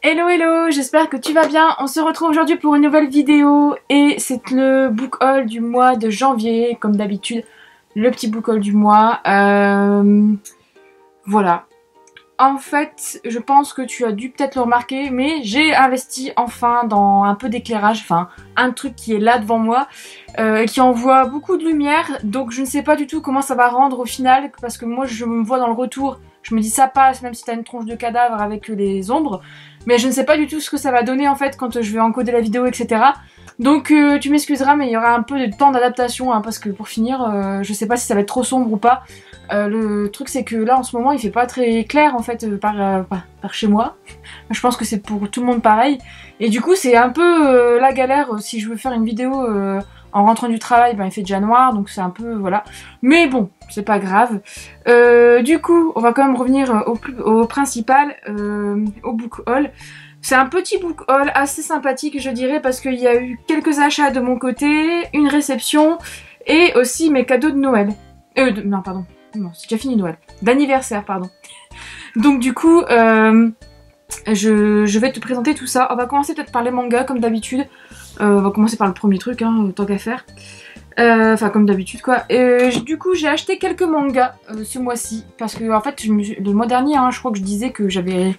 Hello hello, j'espère que tu vas bien. On se retrouve aujourd'hui pour une nouvelle vidéo et c'est le book haul du mois de janvier, comme d'habitude, le petit book haul du mois. Voilà. En fait, je pense que tu as dû peut-être le remarquer, mais j'ai investi enfin dans un peu d'éclairage, enfin un truc qui est là devant moi, et qui envoie beaucoup de lumière, donc je ne sais pas du tout comment ça va rendre au final, parce que moi je me vois dans le retour, je me dis ça passe même si t'as une tronche de cadavre avec les ombres, mais je ne sais pas du tout ce que ça va donner en fait quand je vais encoder la vidéo, etc. Donc tu m'excuseras, mais il y aura un peu de temps d'adaptation, hein, parce que pour finir, je sais pas si ça va être trop sombre ou pas. Le truc c'est que là en ce moment il fait pas très clair en fait par chez moi. Je pense que c'est pour tout le monde pareil. Et du coup c'est un peu la galère si je veux faire une vidéo en rentrant du travail, ben il fait déjà noir donc c'est un peu voilà. Mais bon, c'est pas grave. Du coup on va quand même revenir au principal, au book haul. C'est un petit book haul assez sympathique je dirais parce qu'il y a eu quelques achats de mon côté, une réception et aussi mes cadeaux de Noël. Non pardon. Non, c'est déjà fini Noël. D'anniversaire, pardon. Donc du coup, je vais te présenter tout ça. On va commencer peut-être par les mangas, comme d'habitude. On va commencer par le premier truc, hein, tant qu'à faire. Enfin, comme d'habitude, quoi. Du coup, j'ai acheté quelques mangas ce mois-ci. Parce que, en fait, le mois dernier, hein, je crois que je disais que j'avais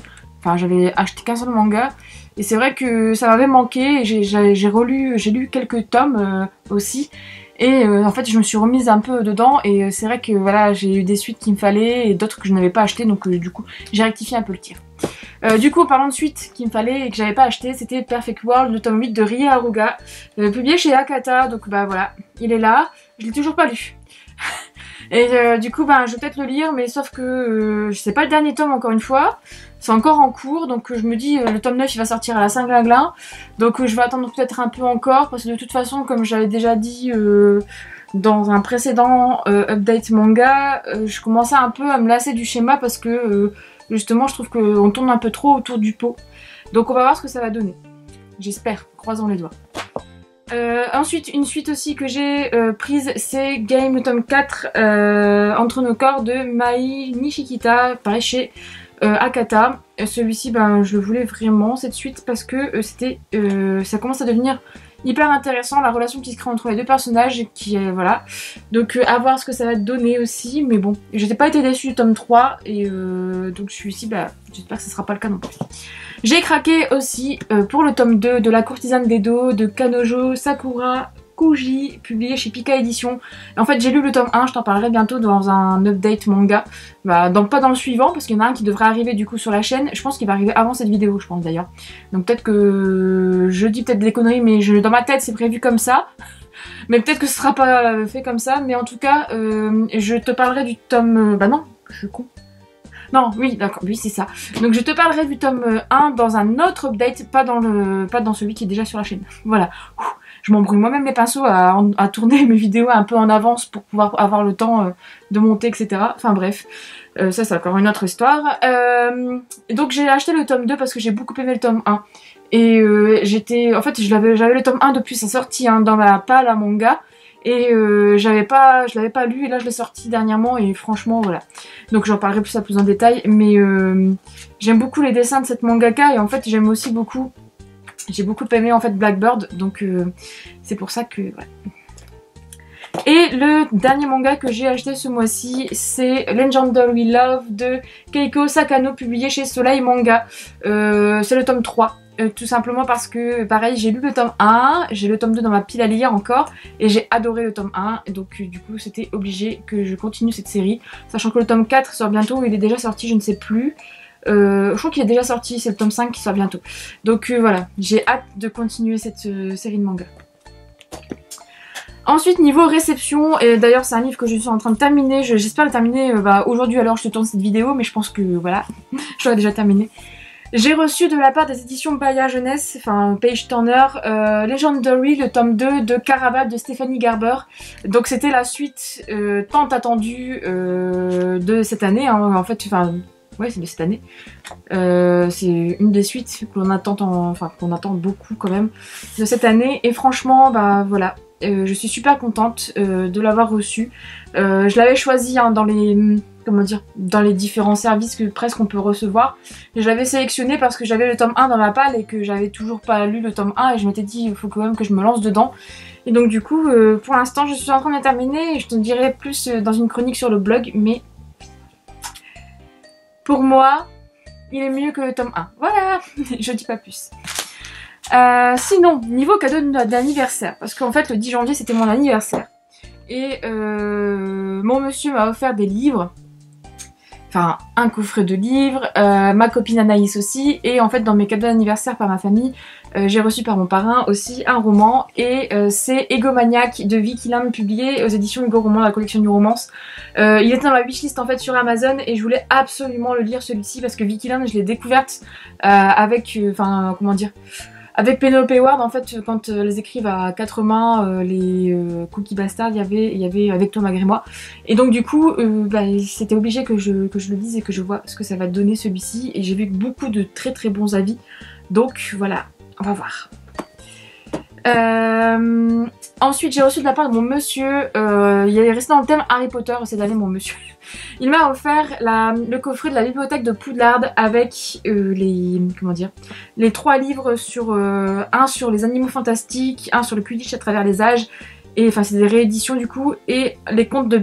acheté qu'un seul manga. Et c'est vrai que ça m'avait manqué. Et j'ai lu quelques tomes aussi. Et en fait je me suis remise un peu dedans et c'est vrai que voilà j'ai eu des suites qu'il me fallait et d'autres que je n'avais pas acheté donc du coup j'ai rectifié un peu le tir. Du coup en parlant de suites qu'il me fallait et que j'avais pas acheté, c'était Perfect World, le tome 8 de Rie Haruga, publié chez Akata, donc bah voilà, il est là, je l'ai toujours pas lu. Et du coup ben je vais peut-être le lire mais sauf que c'est pas le dernier tome encore une fois. C'est encore en cours, donc je me dis le tome 9 il va sortir à la Saint-Glinglin. Donc je vais attendre peut-être un peu encore, parce que de toute façon, comme j'avais déjà dit dans un précédent update manga, je commençais un peu à me lasser du schéma parce que justement je trouve qu'on tourne un peu trop autour du pot. Donc on va voir ce que ça va donner. J'espère, croisons les doigts. Ensuite, une suite aussi que j'ai prise, c'est Game le tome 4, Entre nos corps de Mai Nishikita, pareil chez Akata. Celui-ci, ben, je le voulais vraiment cette suite parce que ça commence à devenir hyper intéressant, la relation qui se crée entre les deux personnages qui est voilà. Donc à voir ce que ça va donner aussi, mais bon, j'étais pas été déçue du tome 3 et donc celui-ci, bah, j'espère que ce sera pas le cas non plus. J'ai craqué aussi pour le tome 2 de La courtisane d'Edo de Kanojo Sakura Koji, publié chez Pika Édition. En fait j'ai lu le tome 1, je t'en parlerai bientôt dans un update manga. Bah, pas dans le suivant parce qu'il y en a un qui devrait arriver du coup sur la chaîne. Je pense qu'il va arriver avant cette vidéo je pense d'ailleurs. Donc peut-être que je dis peut-être des conneries mais dans ma tête c'est prévu comme ça. Mais peut-être que ce sera pas fait comme ça. Mais en tout cas je te parlerai du tome... bah non, je suis con. Non, oui, d'accord, oui, c'est ça. Donc je te parlerai du tome 1 dans un autre update, pas dans celui qui est déjà sur la chaîne. Voilà. Je m'embrouille moi-même les pinceaux à tourner mes vidéos un peu en avance pour pouvoir avoir le temps de monter, etc. Enfin bref, ça c'est encore une autre histoire. Donc j'ai acheté le tome 2 parce que j'ai beaucoup aimé le tome 1. Et en fait j'avais le tome 1 depuis sa sortie hein, dans ma palle à manga. Et je l'avais pas lu et là je l'ai sorti dernièrement et franchement voilà. Donc j'en parlerai plus en détail. Mais j'aime beaucoup les dessins de cette mangaka et en fait j'aime aussi beaucoup... J'ai beaucoup aimé en fait Blackbird, donc c'est pour ça que... Ouais. Et le dernier manga que j'ai acheté ce mois-ci, c'est Legendary Love de Keiko Sakano, publié chez Soleil Manga. C'est le tome 3. Tout simplement parce que, pareil, j'ai lu le tome 1, j'ai le tome 2 dans ma pile à lire encore, et j'ai adoré le tome 1, donc du coup c'était obligé que je continue cette série, sachant que le tome 4 sort bientôt, il est déjà sorti, je ne sais plus. Je crois qu'il est déjà sorti, c'est le tome 5 qui sort bientôt. Donc voilà, j'ai hâte de continuer cette série de manga. Ensuite niveau réception, et d'ailleurs c'est un livre que je suis en train de terminer, j'espère le terminer aujourd'hui alors je te tourne cette vidéo, mais je pense que voilà, j'aurais déjà terminé. J'ai reçu de la part des éditions Baya Jeunesse, enfin Page Turner, Legendary, le tome 2 de Caraval de Stéphanie Garber. Donc c'était la suite tant attendue de cette année, hein, en fait, enfin... Ouais, c'est de cette année. C'est une des suites qu'on attend, qu'on attend beaucoup quand même de cette année. Et franchement, bah voilà. je suis super contente de l'avoir reçu. Je l'avais choisi hein, dans les... Comment dire, dans les différents services que presque on peut recevoir. Et je l'avais sélectionné parce que j'avais le tome 1 dans ma palle et que j'avais toujours pas lu le tome 1 et je m'étais dit il faut quand même que je me lance dedans. Et donc du coup, pour l'instant je suis en train de le terminer et je te dirai plus dans une chronique sur le blog, mais pour moi, il est mieux que le tome 1. Voilà, je dis pas plus. Sinon, niveau cadeau d'anniversaire, parce qu'en fait le 10 janvier c'était mon anniversaire. Et mon monsieur m'a offert des livres. Enfin, un coffret de livres, ma copine Anaïs aussi, et en fait dans mes cadeaux d'anniversaire par ma famille, j'ai reçu par mon parrain aussi un roman, et c'est Egomaniac de Vicky Lam, publié aux éditions Hugo Roman, la collection du romance. Il était dans ma wishlist en fait sur Amazon, et je voulais absolument le lire celui-ci, parce que Vicky Lam je l'ai découverte avec, enfin comment dire... Avec Penelope Ward, en fait, quand les écrivent à quatre mains, les Cookie Bastard, il y avait avec Thomas Grémois. Et donc du coup, c'était obligé que je le lise et que je vois ce que ça va donner celui-ci. Et j'ai vu beaucoup de très très bons avis. Donc voilà, on va voir. Ensuite, j'ai reçu de la part de mon monsieur, il est resté dans le thème Harry Potter cette année, mon monsieur. Il m'a offert le coffret de la bibliothèque de Poudlard avec les 3 livres sur un sur les animaux fantastiques, un sur le Quidditch à travers les âges, et enfin c'est des rééditions du coup, et les contes de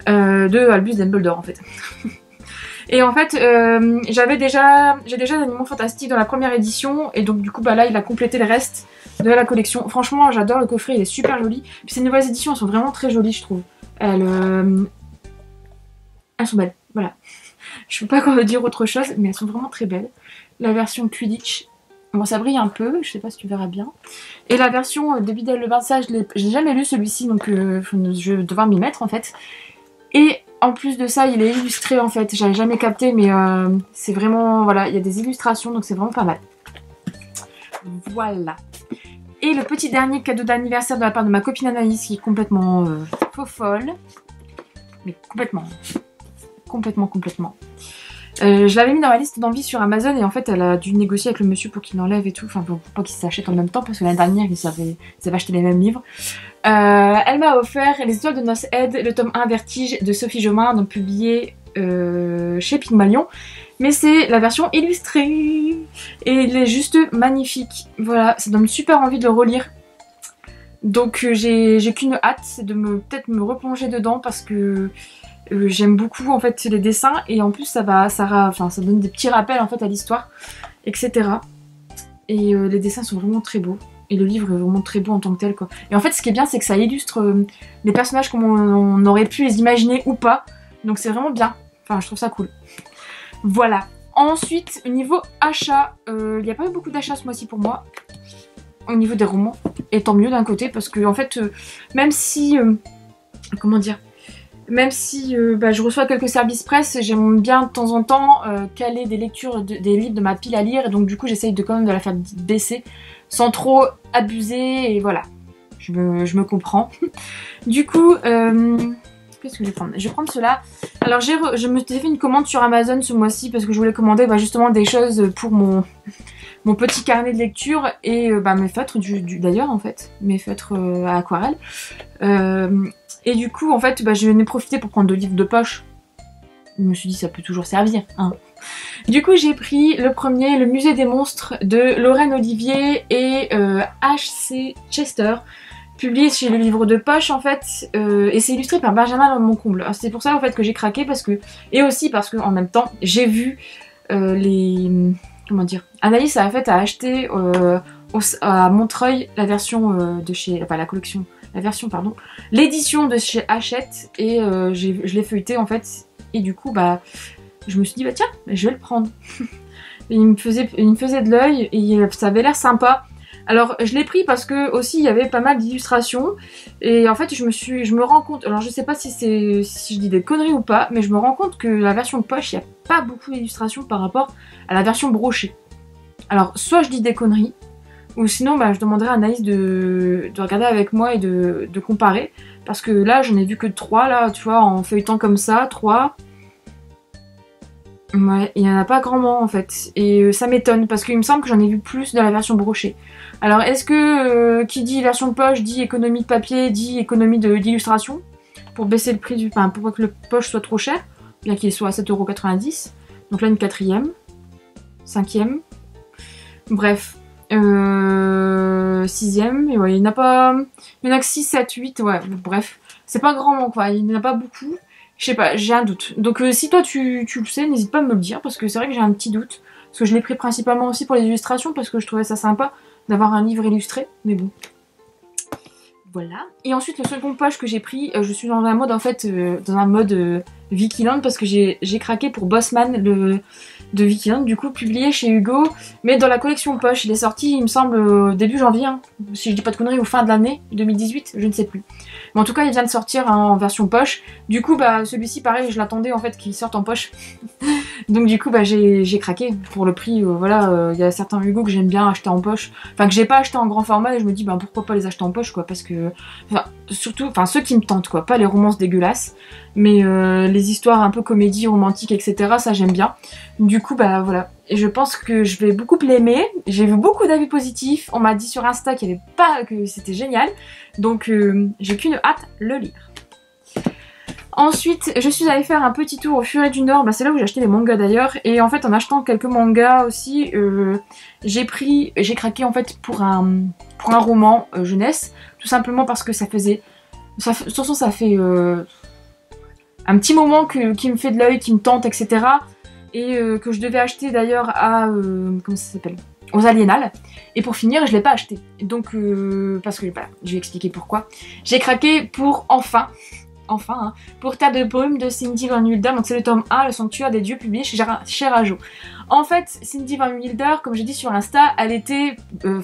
de Albus Dumbledore en fait. Et en fait, j'ai déjà l'Animaux Fantastiques dans la première édition, et donc du coup, là, il a complété le reste de la collection. Franchement, j'adore le coffret, il est super joli. Puis ces nouvelles éditions, elles sont vraiment très jolies, je trouve. Elles sont belles, voilà. Je peux pas encore dire autre chose, mais elles sont vraiment très belles. La version Quidditch, bon, ça brille un peu, je sais pas si tu verras bien. Et la version de Biddle le Bard, ça, j'ai jamais lu celui-ci, donc je vais devoir m'y mettre en fait. Et en plus de ça, il est illustré en fait, j'avais jamais capté, mais c'est vraiment, voilà, il y a des illustrations, donc c'est vraiment pas mal. Voilà. Et le petit dernier cadeau d'anniversaire de la part de ma copine Anaïs, qui est complètement folle. Mais complètement. Je l'avais mis dans ma liste d'envie sur Amazon et en fait elle a dû négocier avec le monsieur pour qu'il l'enlève et tout, enfin pour pas qu'il s'achète en même temps parce que l'année dernière ils avaient acheté les mêmes livres. Elle m'a offert Les Étoiles de Noce Aide, le tome 1 Vertige de Sophie Jomain, donc publié chez Pygmalion. Mais c'est la version illustrée et il est juste magnifique. Voilà, ça donne super envie de le relire. Donc j'ai qu'une hâte, c'est de peut-être me replonger dedans parce que j'aime beaucoup en fait les dessins et en plus ça donne des petits rappels en fait à l'histoire, etc. Et les dessins sont vraiment très beaux. Et le livre est vraiment très beau en tant que tel quoi. Et en fait ce qui est bien c'est que ça illustre les personnages comme on aurait pu les imaginer ou pas. Donc c'est vraiment bien. Enfin je trouve ça cool. Voilà. Ensuite niveau achat, il n'y a pas eu beaucoup d'achats ce mois-ci pour moi. Au niveau des romans. Et tant mieux d'un côté parce que en fait même si... comment dire, même si je reçois quelques services presse, j'aime bien de temps en temps caler des lectures des livres de ma pile à lire. Et donc du coup j'essaye quand même de la faire baisser sans trop abuser et voilà. Je me comprends. Du coup, qu'est-ce que je vais prendre? Je vais prendre cela. Alors je me suis fait une commande sur Amazon ce mois-ci parce que je voulais commander justement des choses pour mon petit carnet de lecture et mes feutres d'ailleurs en fait. Mes feutres à aquarelle. Et du coup, en fait, je n'ai profité pour prendre 2 livres de poche. Je me suis dit, ça peut toujours servir. Hein. Du coup, j'ai pris le premier, Le Musée des Monstres, de Lorraine Olivier et H.C. Chester, publié chez le livre de poche, en fait. Et c'est illustré par Benjamin Moncomble. C'est pour ça, en fait, que j'ai craqué, et aussi parce que en même temps, j'ai vu comment dire, Anaïs a acheté à Montreuil la version de chez... Enfin, la collection... La version, pardon, l'édition de chez Hachette et je l'ai feuilleté en fait et du coup je me suis dit tiens je vais le prendre. Et il me faisait de l'œil et ça avait l'air sympa. Alors je l'ai pris parce que aussi il y avait pas mal d'illustrations et en fait je me rends compte, alors je sais pas si je dis des conneries ou pas, mais je me rends compte que la version poche il n'y a pas beaucoup d'illustrations par rapport à la version brochée. Alors soit je dis des conneries, ou sinon je demanderai à Anaïs de regarder avec moi et de comparer. Parce que là j'en ai vu que 3 là, tu vois, en feuilletant comme ça, 3. Ouais, il n'y en a pas grandement en fait. Et ça m'étonne parce qu'il me semble que j'en ai vu plus dans la version brochée. Alors est-ce que qui dit version poche dit économie de papier, dit économie d'illustration pour baisser le prix enfin pour pas que le poche soit trop cher, bien qu'il soit à 7,90 €. Donc là une quatrième, cinquième, bref. Sixième, et ouais, il n'y en a pas. Il y en a que 6, 7, 8, ouais, bref. C'est pas grand quoi, il n'y en a pas beaucoup. Je sais pas, j'ai un doute. Donc si toi tu le sais, n'hésite pas à me le dire, parce que c'est vrai que j'ai un petit doute. Parce que je l'ai pris principalement aussi pour les illustrations, parce que je trouvais ça sympa d'avoir un livre illustré, mais bon. Voilà. Et ensuite, le second poche que j'ai pris, je suis dans un mode, en fait, dans un mode Vikiland, parce que j'ai craqué pour Bossman, de Vikiland, du coup, publié chez Hugo, mais dans la collection poche. Il est sorti, il me semble, début janvier, hein, si je dis pas de conneries, ou fin de l'année 2018, je ne sais plus. Mais en tout cas, il vient de sortir hein, en version poche. Du coup, bah, celui-ci, pareil, je l'attendais, en fait, qu'il sorte en poche. Donc du coup, bah, j'ai craqué pour le prix. Voilà, il y a certains Hugo que j'aime bien acheter en poche. Enfin, que j'ai pas acheté en grand format et je me dis, bah, pourquoi pas les acheter en poche, quoi. Parce que, enfin, surtout, enfin, ceux qui me tentent, quoi. Pas les romances dégueulasses, mais les histoires un peu comédie, romantique, etc. Ça, j'aime bien. Du coup, bah, voilà. Et je pense que je vais beaucoup l'aimer. J'ai vu beaucoup d'avis positifs. On m'a dit sur Insta qu'il y avait pas, que c'était génial. Donc, j'ai qu'une hâte, le lire. Ensuite, je suis allée faire un petit tour au Furet du Nord, bah, c'est là où j'ai acheté les mangas d'ailleurs, et en fait en achetant quelques mangas aussi, j'ai craqué en fait pour un roman jeunesse, tout simplement parce que ça fait un petit moment qui me fait de l'œil, qui me tente, etc. Et que je devais acheter d'ailleurs à, comment ça s'appelle, aux Aliénales. Et pour finir, je l'ai pas acheté. Donc, parce que, voilà, je vais expliquer pourquoi. J'ai craqué pour enfin, hein, pour Terre de Brume de Cindy Van Wilder, donc c'est le tome 1, Le Sanctuaire des Dieux, publié chez Rajo. En fait, Cindy Van Wilder, comme j'ai dit sur Insta, elle était,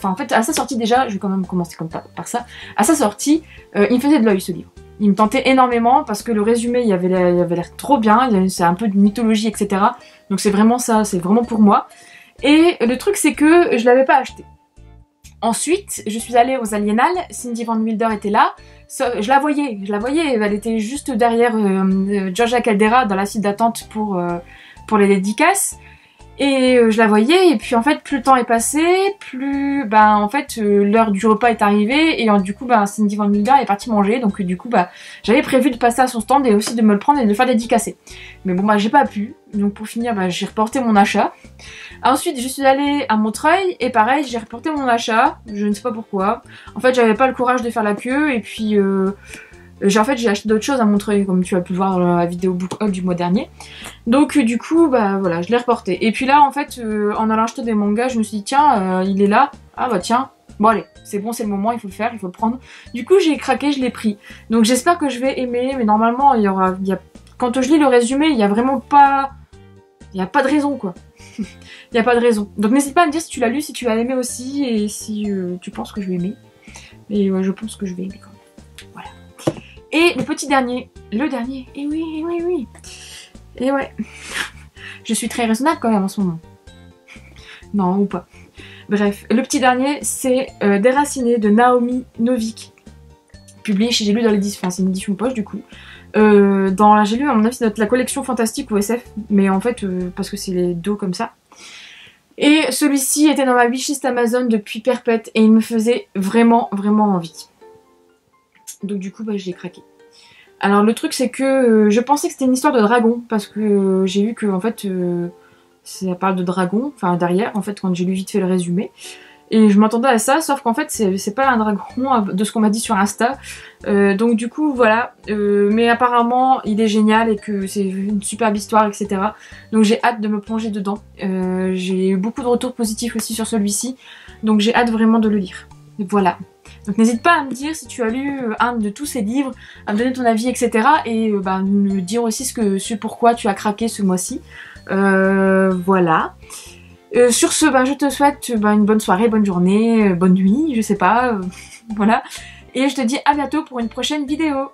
en fait, à sa sortie déjà, je vais quand même commencer par ça, à sa sortie, il me faisait de l'œil ce livre. Il me tentait énormément parce que le résumé, il avait l'air trop bien, c'est un peu de mythologie, etc. Donc c'est vraiment ça, c'est vraiment pour moi. Et le truc, c'est que je l'avais pas acheté. Ensuite, je suis allée aux Aliénales, Cindy Van Wilder était là, je la voyais, elle était juste derrière Georgia Caldera dans la file d'attente pour les dédicaces. Et je la voyais, et puis en fait, plus le temps est passé, plus, en fait, l'heure du repas est arrivée, et du coup, Cindy Van Wilder est partie manger, donc du coup, j'avais prévu de passer à son stand et aussi de me le prendre et de le faire dédicacer. Mais bon, j'ai pas pu, donc pour finir, j'ai reporté mon achat. Ensuite, je suis allée à Montreuil, et pareil, j'ai reporté mon achat, je ne sais pas pourquoi. En fait, j'avais pas le courage de faire la queue, et puis... en fait, j'ai acheté d'autres choses à Montreuil, comme tu as pu le voir dans la vidéo book haul du mois dernier. Donc du coup, voilà, je l'ai reporté. Et puis là, en fait, en allant acheter des mangas, je me suis dit, tiens, il est là. Ah bah tiens, bon allez, c'est bon, c'est le moment, il faut le faire, il faut le prendre. Du coup, j'ai craqué, je l'ai pris. Donc j'espère que je vais aimer, mais normalement, quand je lis le résumé, il y a vraiment pas... Il n'y a pas de raison, quoi. Il n'y a pas de raison. Donc n'hésite pas à me dire si tu l'as lu, si tu as aimé aussi, et si tu penses que je vais aimer. Et ouais, je pense que je vais aimer quand même. Voilà. Et le petit dernier, le dernier, et oui, et ouais, je suis très raisonnable quand même en ce moment. Non, ou pas. Bref, le petit dernier, c'est Déraciné de Naomi Novik, publié chez J'ai lu dans l'édition, enfin c'est une édition poche du coup. J'ai lu à mon avis c'est la collection fantastique ou SF, mais en fait, parce que c'est les dos comme ça. Et celui-ci était dans ma wishlist Amazon depuis perpète, et il me faisait vraiment, vraiment envie. Donc du coup, je l'ai craqué. Alors le truc c'est que je pensais que c'était une histoire de dragon, parce que j'ai vu que en fait ça parle de dragon, enfin derrière en fait quand j'ai lu vite fait le résumé. Et je m'attendais à ça, sauf qu'en fait c'est pas un dragon de ce qu'on m'a dit sur Insta. Donc du coup voilà, mais apparemment il est génial et que c'est une superbe histoire, etc. Donc j'ai hâte de me plonger dedans. J'ai eu beaucoup de retours positifs aussi sur celui-ci, donc j'ai hâte vraiment de le lire. Voilà. Donc n'hésite pas à me dire si tu as lu un de tous ces livres, à me donner ton avis, etc. Et me dire aussi ce pourquoi tu as craqué ce mois-ci. Voilà. Sur ce, je te souhaite une bonne soirée, bonne journée, bonne nuit, je sais pas. Voilà. Et je te dis à bientôt pour une prochaine vidéo.